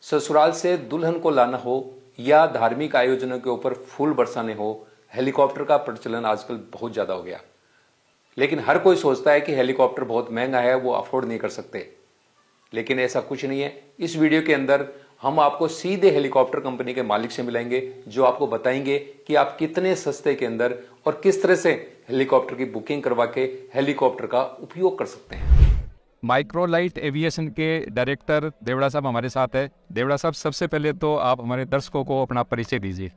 ससुराल से दुल्हन को लाना हो या धार्मिक आयोजनों के ऊपर फूल बरसाने हो, हेलीकॉप्टर का प्रचलन आजकल बहुत ज्यादा हो गया। लेकिन हर कोई सोचता है कि हेलीकॉप्टर बहुत महंगा है, वो अफोर्ड नहीं कर सकते। लेकिन ऐसा कुछ नहीं है। इस वीडियो के अंदर हम आपको सीधे हेलीकॉप्टर कंपनी के मालिक से मिलाएंगे, जो आपको बताएंगे कि आप कितने सस्ते के अंदर और किस तरह से हेलीकॉप्टर की बुकिंग करवा के हेलीकॉप्टर का उपयोग कर सकते हैं। माइक्रोलाइट एविएशन के डायरेक्टर देवड़ा साहब हमारे साथ है। देवड़ा साहब, सबसे पहले तो आप हमारे दर्शकों को अपना परिचय दीजिए।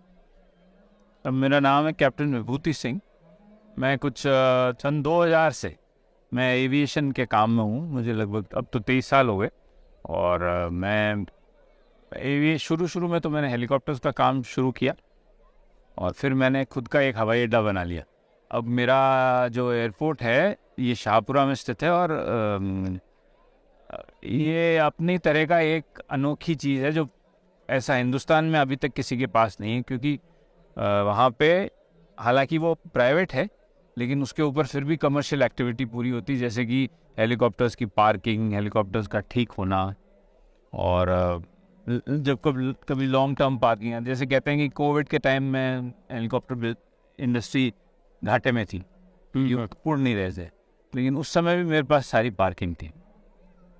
मेरा नाम है कैप्टन विभूति सिंह। मैं कुछ सन 2000 से मैं एविएशन के काम में हूँ। मुझे लगभग अब तो 23 साल हो गए। और मैं शुरू में तो मैंने हेलीकॉप्टर्स का काम शुरू किया और फिर मैंने खुद का एक हवाई अड्डा बना लिया। अब मेरा जो एयरपोर्ट है ये शाहपुरा में स्थित है और ये अपनी तरह का एक अनोखी चीज़ है जो ऐसा हिंदुस्तान में अभी तक किसी के पास नहीं है, क्योंकि वहाँ पे हालांकि वो प्राइवेट है लेकिन उसके ऊपर फिर भी कमर्शियल एक्टिविटी पूरी होती है, जैसे कि हेलीकॉप्टर्स की पार्किंग, हेलीकॉप्टर्स का ठीक होना और जब कभी लॉन्ग टर्म पार्किंग, जैसे कहते हैं कि कोविड के टाइम में हेलीकॉप्टर इंडस्ट्री घाटे में थी, पूर्ण नहीं रहे थे, लेकिन उस समय भी मेरे पास सारी पार्किंग थी।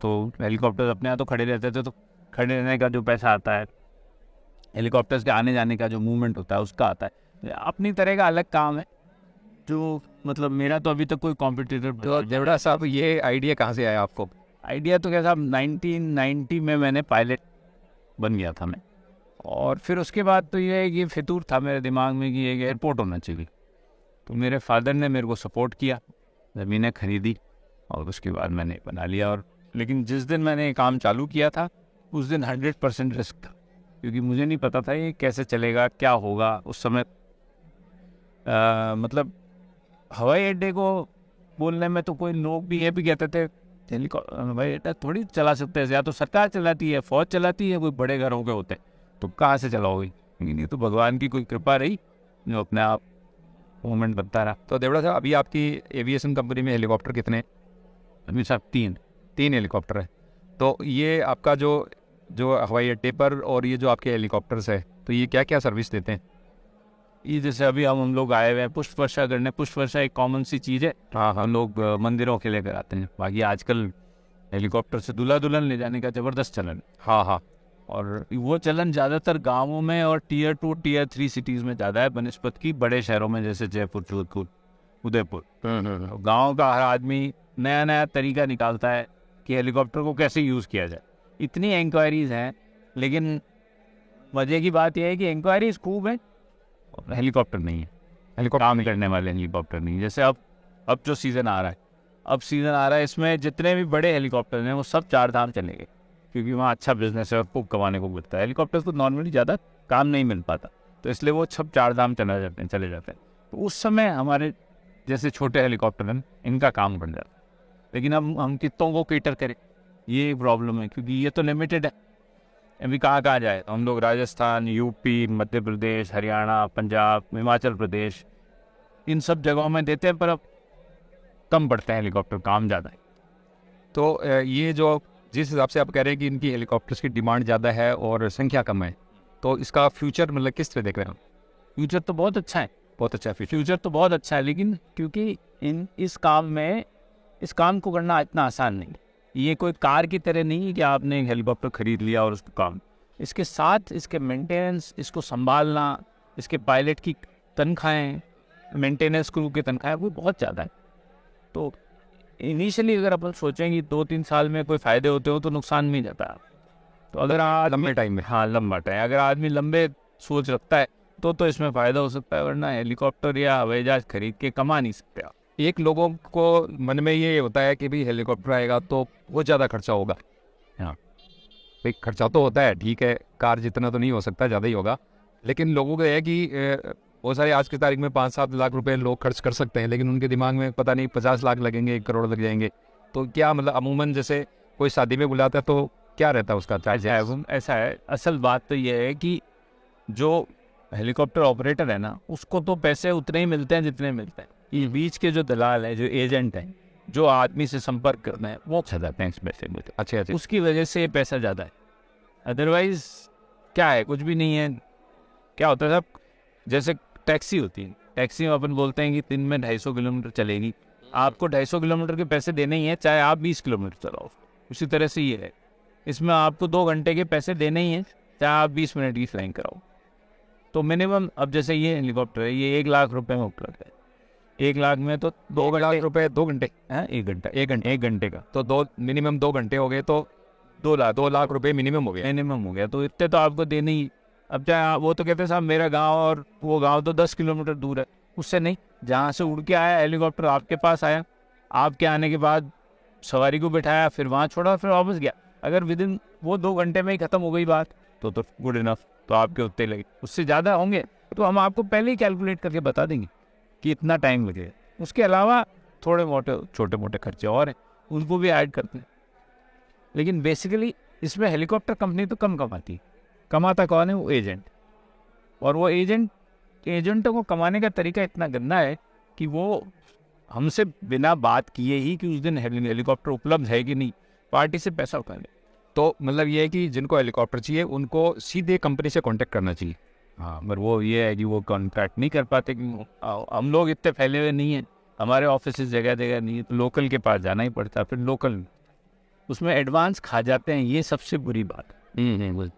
तो हेलीकॉप्टर अपने यहाँ तो खड़े रहते थे, तो खड़े रहने का जो पैसा आता है, हेलीकॉप्टर्स के आने जाने का जो मूवमेंट होता है उसका आता है। अपनी तरह का अलग काम है जो मतलब मेरा तो अभी तक कोई कॉम्पिटिटर। तो देवड़ा साहब, ये आइडिया कहाँ से आया आपको? आइडिया तो क्या साहब, 1990 में मैंने पायलट बन गया था मैं, और फिर उसके बाद तो ये है कि फितूर था मेरे दिमाग में कि एक एयरपोर्ट होना चाहिए। तो मेरे फादर ने मेरे को सपोर्ट किया, ज़मीनें खरीदी और उसके बाद मैंने बना लिया। और लेकिन जिस दिन मैंने ये काम चालू किया था उस दिन 100% रिस्क था, क्योंकि मुझे नहीं पता था ये कैसे चलेगा, क्या होगा। उस समय मतलब हवाई अड्डे को बोलने में तो कोई लोग भी ये भी कहते थे हवाई अड्डा थोड़ी चला सकते हैं, या तो सरकार चलाती है, फौज चलाती है, कोई बड़े घरों के होते हैं, तो कहाँ से चलाओगे। लेकिन ये तो भगवान की कोई कृपा रही जो अपने आप मूवमेंट बनता रहा। तो देवड़ा साहब, अभी आपकी एविएशन कंपनी में हेलीकॉप्टर कितने हैं? अभी साहब 3 हेलीकॉप्टर है। तो ये आपका जो जो हवाई अड्डे पर और ये जो आपके हेलीकॉप्टर्स है, तो ये क्या क्या सर्विस देते हैं? ये जैसे अभी हम लोग आए हुए हैं पुष्प वर्षा करने। पुष्प वर्षा एक कॉमन सी चीज़ है, हाँ हाँ। हम लोग मंदिरों के लिए कराते हैं। बाकी आजकल हेलीकॉप्टर से दूल्हा दुल्हन ले जाने का ज़बरदस्त चलन है। हाँ हाँ। और वो चलन ज़्यादातर गांवों में और टियर 2 टियर 3 सिटीज़ में ज़्यादा है बनस्पत की बड़े शहरों में, जैसे जयपुर, जोधपुर, उदयपुर। गाँव का हर आदमी नया नया तरीका निकालता है कि हेलीकॉप्टर को कैसे यूज़ किया जाए। इतनी इंक्वायरीज़ हैं, लेकिन मज़े की बात यह है कि इंक्वायरीज़ खूब है, हेलीकॉप्टर नहीं है, हेलीकॉप्टर काम करने वाले हेलीकॉप्टर नहीं है। जैसे अब जो सीज़न आ रहा है, इसमें जितने भी बड़े हेलीकॉप्टर हैं वो सब 4 धाम चलेंगे, क्योंकि वहाँ अच्छा बिजनेस है और खूब कमाने को मिलता है। हेलीकॉप्टर्स को नॉर्मली ज़्यादा काम नहीं मिल पाता, तो इसलिए वो सब 4 धाम चले जाते हैं। तो उस समय हमारे जैसे छोटे हेलीकॉप्टर हैं इनका काम बन जाता है। लेकिन अब हम कितनों को केटर करें, ये प्रॉब्लम है, क्योंकि ये तो लिमिटेड है। अभी कहाँ जाए, तो हम लोग राजस्थान, यूपी, मध्य प्रदेश, हरियाणा, पंजाब, हिमाचल प्रदेश, इन सब जगहों में देते हैं, पर अब कम पड़ते हैं हेलीकॉप्टर, काम ज़्यादा है। तो ये जो जिस हिसाब से आप कह रहे हैं कि इनकी हेलीकॉप्टर्स की डिमांड ज़्यादा है और संख्या कम है, तो इसका फ्यूचर मतलब किस तरह देख रहे हैं? फ्यूचर तो बहुत अच्छा है, बहुत अच्छा है फ्यूचर तो बहुत अच्छा है, लेकिन क्योंकि इस काम को करना इतना आसान नहीं। ये कोई कार की तरह नहीं है कि आपने एक हेलीकॉप्टर खरीद लिया और उसको काम, इसके साथ इसके मेंटेनेंस, इसको संभालना, इसके पायलट की तनख्वाहें, मेंटेनेंस क्रू की तनख्वाहें, वो बहुत ज़्यादा है। तो इनिशियली अगर अपन सोचें कि 2-3 साल में कोई फ़ायदे होते हो तो नुकसान में जाता है। तो अगर लंबे टाइम में, हाँ लंबा टाइम, अगर आदमी लंबे सोच रखता है तो इसमें फ़ायदा हो सकता है, वरना हेलीकॉप्टर या हवाई जहाज़ खरीद के कमा नहीं सकते आप। एक लोगों को मन में ये होता है कि भाई हेलीकॉप्टर आएगा तो बहुत ज़्यादा खर्चा होगा। हाँ भाई, खर्चा तो होता है, ठीक है, कार जितना तो नहीं हो सकता, ज़्यादा ही होगा। लेकिन लोगों को यह है कि बहुत सारे आज की तारीख में 5-7 लाख रुपए लोग खर्च कर सकते हैं, लेकिन उनके दिमाग में पता नहीं 50 लाख लगेंगे, 1 करोड़ लग जाएंगे। तो क्या मतलब अमूमन जैसे कोई शादी में बुलाता है तो क्या रहता है उसका चार्ज? ऐसा है, असल बात तो ये है कि जो हेलीकॉप्टर ऑपरेटर है ना, उसको तो पैसे उतने ही मिलते हैं जितने मिलते हैं। ये बीच के जो दलाल है, जो एजेंट है, जो आदमी से संपर्क करना है, वो अच्छा जाते हैं इस पैसे में। अच्छा, उसकी वजह से ये पैसा ज़्यादा है। अदरवाइज क्या है, कुछ भी नहीं है। क्या होता है साहब, जैसे टैक्सी होती है, टैक्सी में अपन बोलते हैं कि दिन में 250 किलोमीटर चलेगी, आपको 250 किलोमीटर के पैसे देने ही है, चाहे आप 20 किलोमीटर चलाओ। उसी तरह से ये है, इसमें आपको 2 घंटे के पैसे देने ही हैं, चाहे आप 20 मिनट की फ्लाइंग कराओ। तो मिनिमम, अब जैसे ये हेलीकॉप्टर है, ये 1 लाख रुपए में उपलब्ध है। 1 लाख में तो 2 लाख रुपए 2 घंटे, है, 1 घंटा, 1 घंटे का तो मिनिमम 2 घंटे हो गए, तो 2 लाख रुपए मिनिमम हो गया। मिनिमम हो गया। तो इतने तो आपको देने ही। अब चाहे वो तो कहते हैं साहब मेरा गांव और वो गांव तो 10 किलोमीटर दूर है, उससे नहीं, जहाँ से उड़ के आया हेलीकॉप्टर आपके पास आया, आपके आने के बाद सवारी को बिठाया, फिर वहाँ छोड़ा, फिर वापस गया, अगर विदिन वो 2 घंटे में ही ख़त्म हो गई बात, तो गुड इनफ, तो आपके उत्ते लगे। उससे ज़्यादा होंगे तो हम आपको पहले ही कैलकुलेट करके बता देंगे कि इतना टाइम लगेगा। उसके अलावा थोड़े मोटे छोटे मोटे खर्चे और हैं, उनको भी ऐड करते हैं। लेकिन बेसिकली इसमें हेलीकॉप्टर कंपनी तो कम कमाती है। कमाता कौन है? वो एजेंट। और वो एजेंटों को कमाने का तरीका इतना गंदा है कि वो हमसे बिना बात किए ही कि उस दिन हेलीकॉप्टर उपलब्ध है कि नहीं, पार्टी से पैसा उठा ले। तो मतलब ये है कि जिनको हेलीकॉप्टर चाहिए उनको सीधे कंपनी से कांटेक्ट करना चाहिए। हाँ, मगर वो ये है कि वो कॉन्ट्रैक्ट नहीं कर पाते कि हम लोग इतने फैले हुए नहीं हैं, हमारे ऑफिस जगह जगह नहीं है, तो लोकल के पास जाना ही पड़ता है। फिर लोकल उसमें एडवांस खा जाते हैं, ये सबसे बुरी बात है।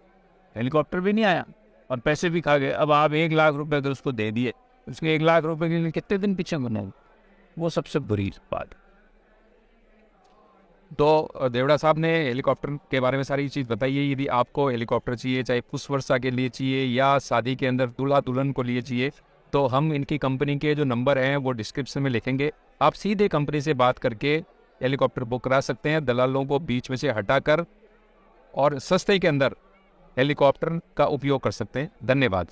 हेलीकॉप्टर भी नहीं आया और पैसे भी खा गए। अब आप 1 लाख रुपए अगर उसको दे दिए, उसके 1 लाख रुपए के लिए कितने दिन पीछे बनाए, वो सबसे बुरी बात। तो देवड़ा साहब ने हेलीकॉप्टर के बारे में सारी चीज़ बताई है। यदि आपको हेलीकॉप्टर चाहिए, चाहे पुष्प वर्षा के लिए चाहिए या शादी के अंदर दूल्हा दुल्हन को लिए चाहिए, तो हम इनकी कंपनी के जो नंबर हैं वो डिस्क्रिप्शन में लिखेंगे। आप सीधे कंपनी से बात करके हेलीकॉप्टर बुक करा सकते हैं, दलालों को बीच में से हटाकर, और सस्ते के अंदर हेलीकॉप्टर का उपयोग कर सकते हैं। धन्यवाद।